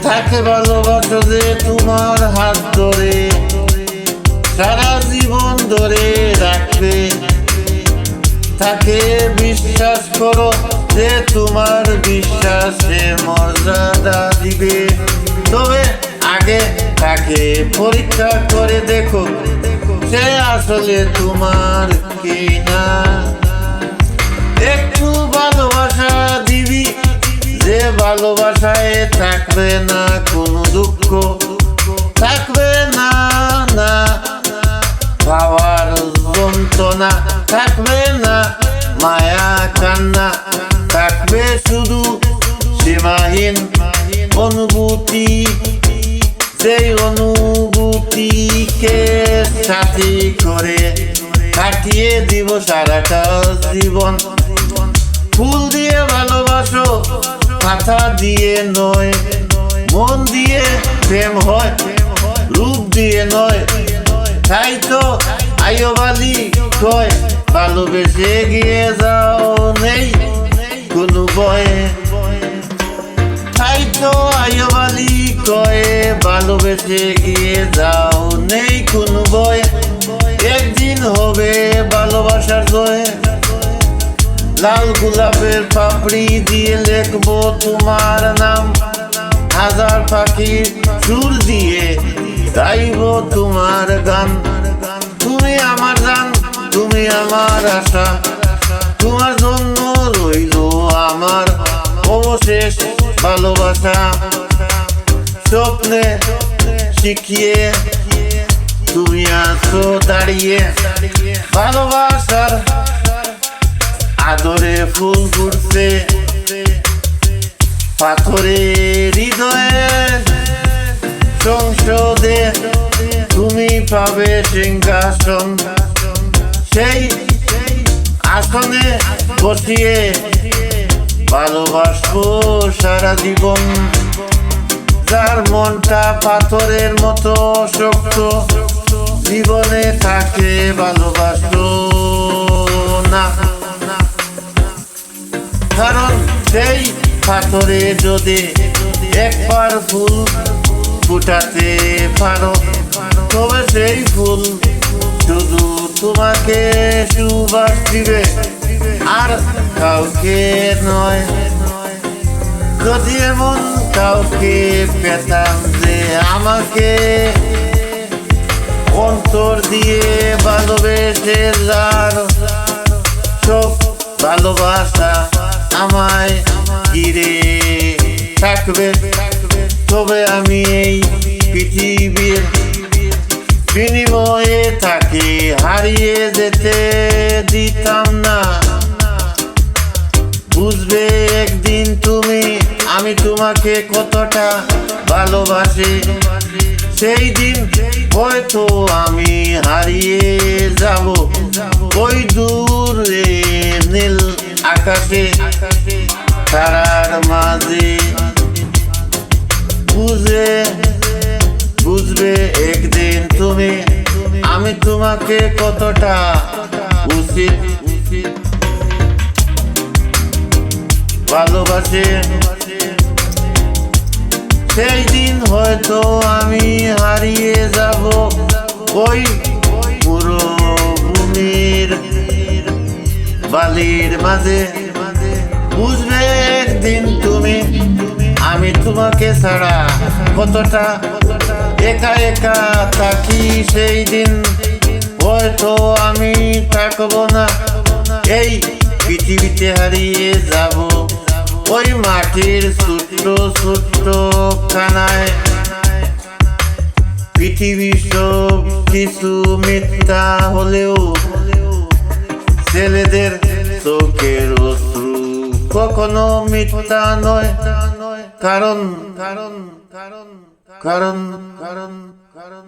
তাকে ভালোবাসো যে তোমার হাত ধরে সারা জীবন ধরে রাখবে। তাকে বিশ্বাস করো যে তোমার বিশ্বাসে মর্যাদা দিবে। তবে আগে তাকে পরীক্ষা করে দেখো সে আসলে তোমার কিনা। একটু ভালোবাসা দিবি যে ভালোবাসায় থাকবে না কোনো দুঃখ, থাকবে না না পাওয়ার যন্ত্রণা, থাকবে না মায়া কান্না, থাকবে শুধু সীমাহীন অনুভূতি। সেই অনুভূতিকে সাথী করে কাটিয়ে দিব সারাটা জীবন। ফুল দিয়ে ভালোবাসো কথা দিয়ে নয়, মন দিয়ে প্রেম হয় রূপ দিয়ে নয়। তাই তো আয়ুবালি কয় ভালোবেসে গিয়ে যাও নেই কোনো ভয়ে। তাই তো আয়ুবালি কয় ভালোবেসে গিয়ে যাও নেই কোনো ভয়ে। একদিন হবে ভালোবাসার জয়। লাল গোলাপের পাপড়ি দিয়ে লিখবো তোমার নাম, হাজার পাখির সুর দিয়ে গাইবো তোমার গান। তুমি আমার জান, তুমি আমার আশা, তোমার জন্য রইল আমার অবশেষ ভালোবাসা। স্বপ্নে শিখিয়ে তুমি আছো দাঁড়িয়ে, ভালোবাসার আদরে ফুল ফুটছে পাথরের হৃদয়ে। সংসদে তুমি পাবে সিংহাসন, সেই আসনে বসিয়ে ভালোবাসবো সারা জীবন। যার মনটা পাথরের মতো শক্ত, জীবনে থাকে ভালোবাসো না। কারণ সেই পাথরে যদি একবার ফুল ফুটাতে পারো, তবে সেই ফুল শুধু তোমাকে সুবাস দিবে আর কাউকে নয়। যদি এমন কাউকে পেতাম যে আমাকে অন্তর দিয়ে ভালোবেসে যার সব ভালোবাসা আমায় ঘিরে থাকবে, তবে আমি এই পৃথিবীর বিনিময়ে তাকে হারিয়ে যেতে দিতাম না। বুঝবে একদিন তুমি আমি তোমাকে কতটা ভালোবাসি। সেই দিন হয়তো আমি হারিয়ে যাব ওই দূরে নীল আকাশে তারার মাঝে। বুঝবে একদিন তুমি আমি তোমাকে কতটা উচিত ভালোবাসি। সেই দিন হয়তো আমি হারিয়ে যাব ওই মরুভূমির বালির মাঝে। বুঝবে একদিন তুমি আমি তোমাকে ছাড়া কতটা একা একা থাকি। সেই দিন হয়তো আমি থাকবো না এই পৃথিবীতে, হারিয়ে যাব ওই মাটির ছোট্ট ছোট্ট খানায়। পৃথিবী সব কিছু মিথ্যা হলেও ছেলেদের চোখের অশ্রু কখনো মিথ্যা নয়। কারণ কারণ কারণ কারণ কারণ কারণ